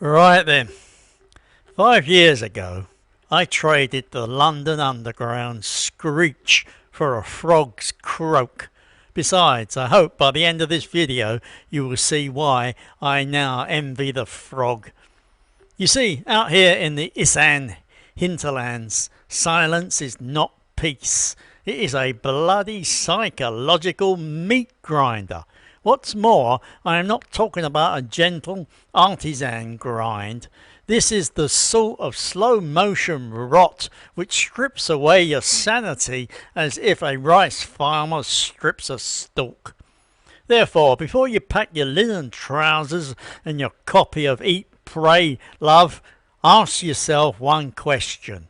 Right then, 5 years ago, I traded the London Underground screech for a frog's croak. Besides, I hope by the end of this video you will see why I now envy the frog. You see, out here in the Isaan hinterlands, silence is not peace. It is a bloody psychological meat grinder. What's more, I am not talking about a gentle artisan grind. This is the sort of slow motion rot which strips away your sanity as if a rice farmer strips a stalk. Therefore, before you pack your linen trousers and your copy of Eat, Pray, Love, ask yourself one question.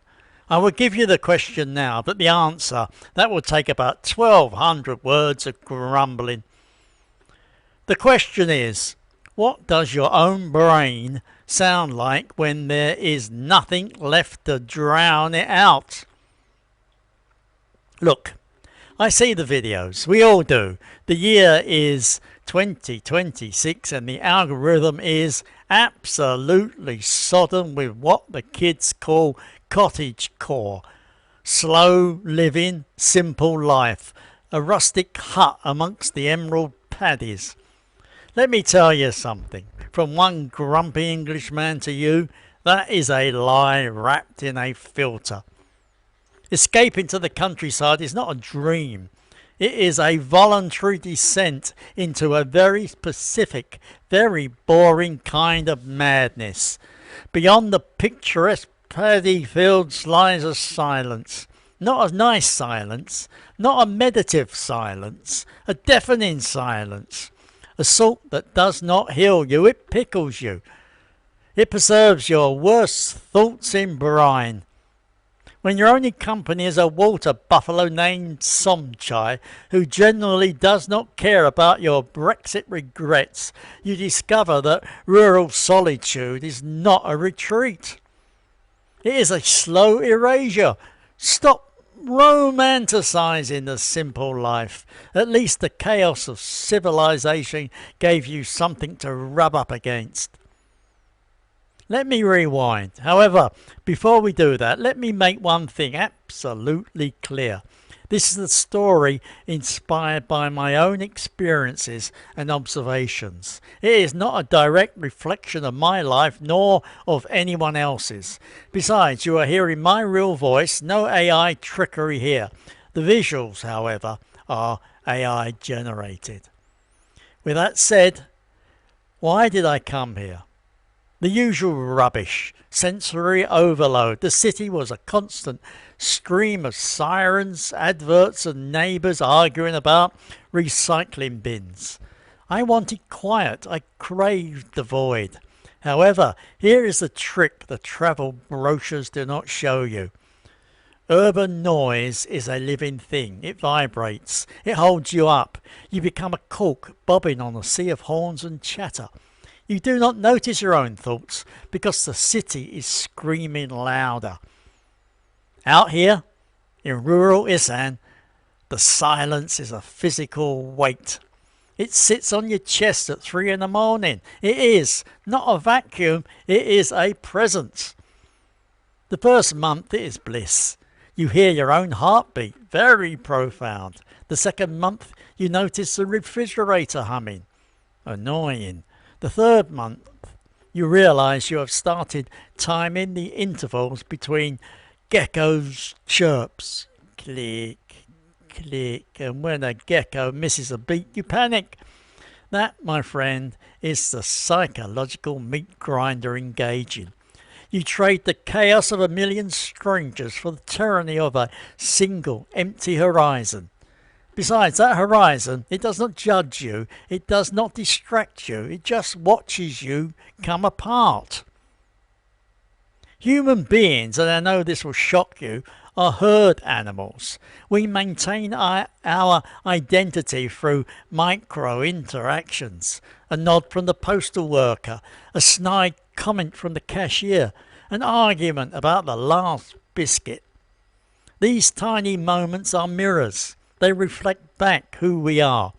I will give you the question now, but the answer, that will take about 1,200 words of grumbling. The question is, what does your own brain sound like when there is nothing left to drown it out? Look, I see the videos. We all do. The year is 2026 and the algorithm is absolutely sodden with what the kids call cottagecore. Slow living, simple life. A rustic hut amongst the emerald paddies. Let me tell you something. From one grumpy Englishman to you, that is a lie wrapped in a filter. Escaping to the countryside is not a dream. It is a voluntary descent into a very specific, very boring kind of madness. Beyond the picturesque paddy fields lies a silence. Not a nice silence, not a meditative silence, a deafening silence. A salt that does not heal you, it pickles you. It preserves your worst thoughts in brine. When your only company is a water buffalo named Somchai, who generally does not care about your Brexit regrets, you discover that rural solitude is not a retreat. It is a slow erasure. Stop romanticizing the simple life. At least the chaos of civilization gave you something to rub up against. Let me rewind. However, before we do that, let me make one thing absolutely clear. This is a story inspired by my own experiences and observations. It is not a direct reflection of my life nor of anyone else's. Besides, you are hearing my real voice, no AI trickery here. The visuals, however, are AI generated. With that said, why did I come here? The usual rubbish, sensory overload. The city was a constant stream of sirens, adverts and neighbours arguing about recycling bins. I wanted quiet. I craved the void. However, here is the trick the travel brochures do not show you. Urban noise is a living thing. It vibrates. It holds you up. You become a cork bobbing on a sea of horns and chatter. You do not notice your own thoughts because the city is screaming louder. Out here, in rural Isaan, the silence is a physical weight. It sits on your chest at 3 in the morning. It is not a vacuum, it is a presence. The first month it is bliss. You hear your own heartbeat, very profound. The second month you notice the refrigerator humming, annoying. The third month you realise you have started timing the intervals between geckos' chirps, click, click, and when a gecko misses a beat you panic. That, my friend, is the psychological meat grinder engaging. You trade the chaos of a million strangers for the tyranny of a single empty horizon. Besides, that horizon, it does not judge you, it does not distract you, it just watches you come apart. Human beings, and I know this will shock you, are herd animals. We maintain our identity through micro-interactions. A nod from the postal worker, a snide comment from the cashier, an argument about the last biscuit. These tiny moments are mirrors. They reflect back who we are.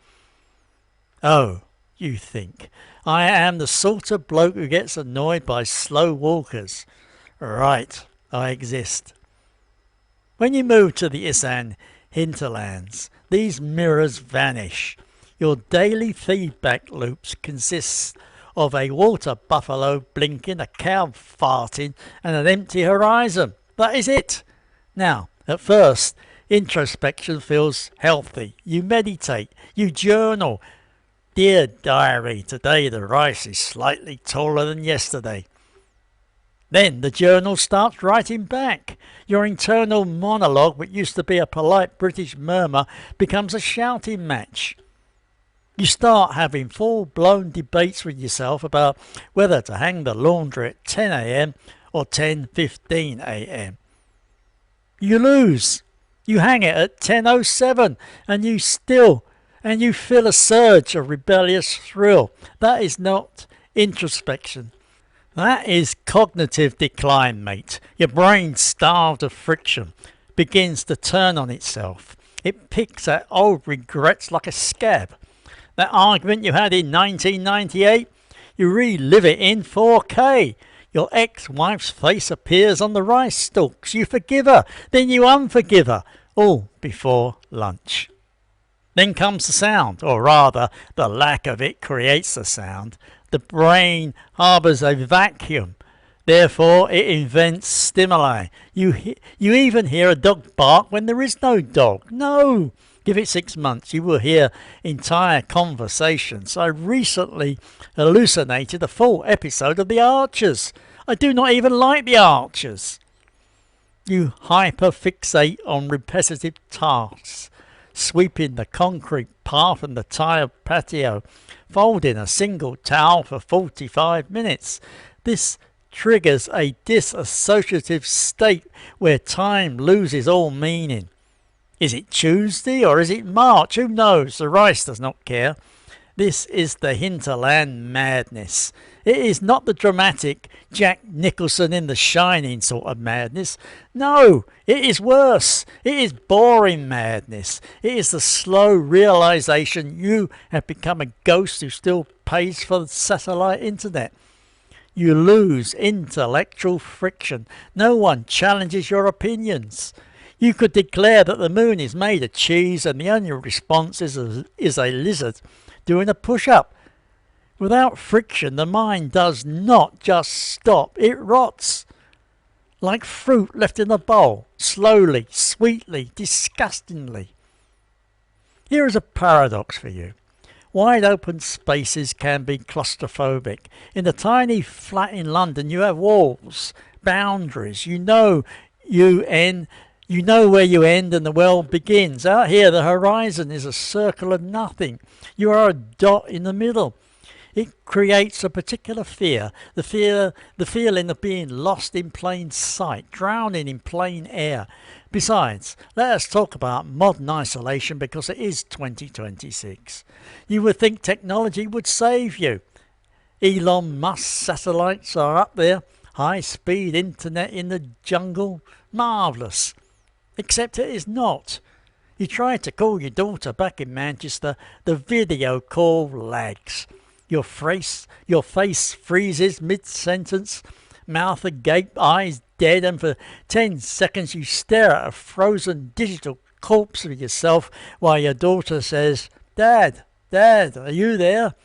Oh, you think. I am the sort of bloke who gets annoyed by slow walkers. Right, I exist. When you move to the Isaan hinterlands, these mirrors vanish. Your daily feedback loops consist of a water buffalo blinking, a cow farting, and an empty horizon. That is it. Now, at first, introspection feels healthy. You meditate, you journal. Dear diary, today the rice is slightly taller than yesterday. Then the journal starts writing back. Your internal monologue, which used to be a polite British murmur, becomes a shouting match. You start having full-blown debates with yourself about whether to hang the laundry at 10 a.m. or 10:15 a.m. You lose. You hang it at 10:07 and you feel a surge of rebellious thrill. That is not introspection. That is cognitive decline, mate. Your brain, starved of friction, begins to turn on itself. It picks at old regrets like a scab. That argument you had in 1998, you relive it in 4K. Your ex-wife's face appears on the rice stalks. You forgive her, then you unforgive her, all before lunch. Then comes the sound, or rather, the lack of it creates the sound. The brain harbours a vacuum. Therefore, it invents stimuli. You even hear a dog bark when there is no dog. No! Give it 6 months, you will hear entire conversations. I recently hallucinated a full episode of The Archers. I do not even like The Archers. You hyperfixate on repetitive tasks. Sweeping the concrete path and the tiled patio, folding a single towel for 45 minutes. This triggers a disassociative state where time loses all meaning. Is it Tuesday or is it March? Who knows? The rice does not care. This is the hinterland madness. It is not the dramatic Jack Nicholson in The Shining sort of madness. No, it is worse. It is boring madness. It is the slow realization you have become a ghost who still pays for the satellite internet. You lose intellectual friction. No one challenges your opinions. You could declare that the moon is made of cheese and the only response is a lizard doing a push-up. Without friction, the mind does not just stop, it rots. Like fruit left in a bowl, slowly, sweetly, disgustingly. Here is a paradox for you. Wide open spaces can be claustrophobic. In the tiny flat in London, you have walls, boundaries. You know where you end and the world begins. Out here, the horizon is a circle of nothing. You are a dot in the middle. It creates a particular fear, the feeling of being lost in plain sight, drowning in plain air. Besides, let us talk about modern isolation because it is 2026. You would think technology would save you. Elon Musk satellites are up there, high-speed internet in the jungle, marvellous. Except it is not. You try to call your daughter back in Manchester, the video call lags. Your face freezes mid-sentence, mouth agape, eyes dead, and for 10 seconds you stare at a frozen digital corpse of yourself while your daughter says, "Dad, Dad, are you there?"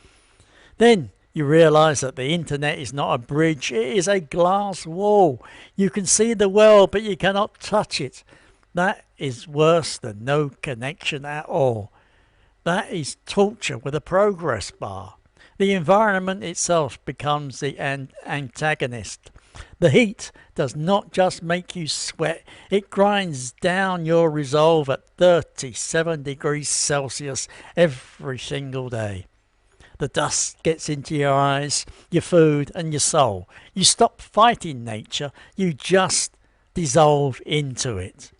Then you realise that the internet is not a bridge, it is a glass wall. You can see the world, but you cannot touch it. That is worse than no connection at all. That is torture with a progress bar. The environment itself becomes the antagonist. The heat does not just make you sweat, it grinds down your resolve at 37 degrees Celsius every single day. The dust gets into your eyes, your food and your soul. You stop fighting nature, you just dissolve into it.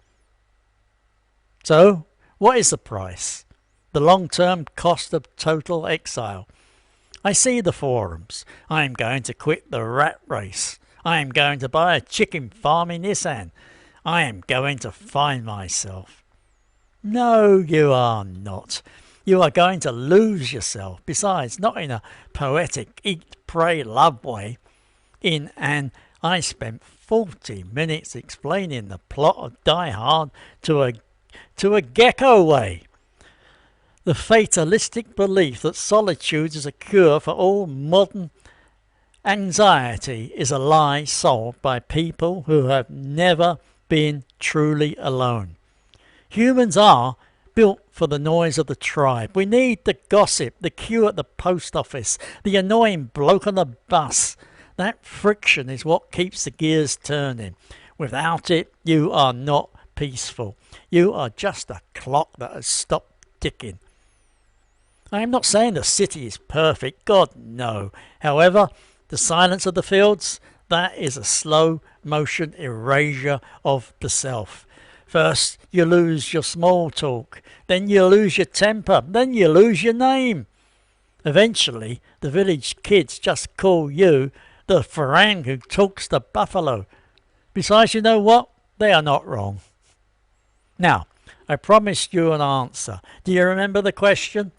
So, what is the price? The long-term cost of total exile. I see the forums. I am going to quit the rat race. I am going to buy a chicken farm in Isaan. I am going to find myself. No, you are not. You are going to lose yourself. Besides, not in a poetic eat, pray, love way. I spent 40 minutes explaining the plot of Die Hard to a gecko way. The fatalistic belief that solitude is a cure for all modern anxiety is a lie sold by people who have never been truly alone. Humans are built for the noise of the tribe. We need the gossip, the queue at the post office, the annoying bloke on the bus. That friction is what keeps the gears turning. Without it, you are not peaceful. You are just a clock that has stopped ticking. I am not saying the city is perfect. God, no. However, the silence of the fields, that is a slow motion erasure of the self. First, you lose your small talk. Then you lose your temper. Then you lose your name. Eventually, the village kids just call you the Farang who talks to buffalo. Besides, you know what? They are not wrong. Now, I promised you an answer. Do you remember the question?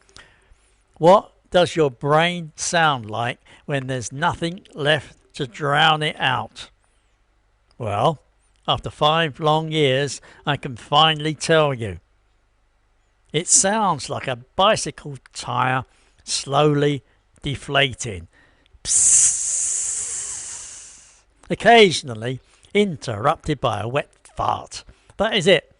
What does your brain sound like when there's nothing left to drown it out? Well, after 5 long years, I can finally tell you. It sounds like a bicycle tire slowly deflating. Psst. Occasionally interrupted by a wet fart. That is it.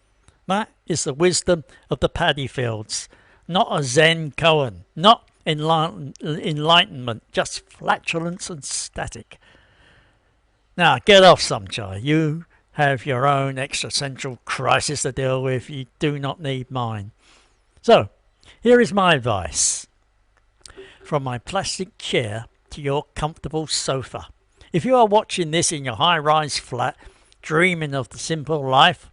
That is the wisdom of the paddy fields. Not a Zen koan, not enlightenment, just flatulence and static. Now get off, Sumchai. You have your own existential crisis to deal with. You do not need mine. So, here is my advice. From my plastic chair to your comfortable sofa. If you are watching this in your high-rise flat, dreaming of the simple life,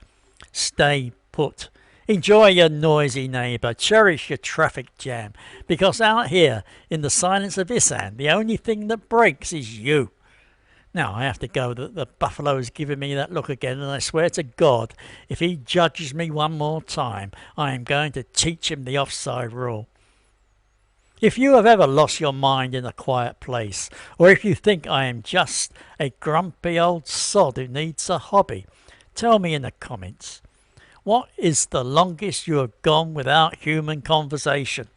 stay put. Enjoy your noisy neighbour, cherish your traffic jam, because out here in the silence of Isaan, the only thing that breaks is you. Now I have to go. The buffalo is giving me that look again, and I swear to God, if he judges me one more time, I am going to teach him the offside rule. If you have ever lost your mind in a quiet place, or if you think I am just a grumpy old sod who needs a hobby, tell me in the comments. What is the longest you have gone without human conversation?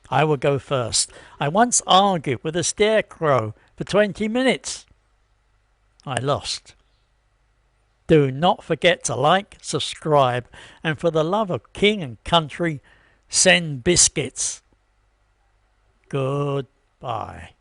I will go first. I once argued with a scarecrow for 20 minutes. I lost. Do not forget to like, subscribe, and for the love of king and country, send biscuits. Goodbye.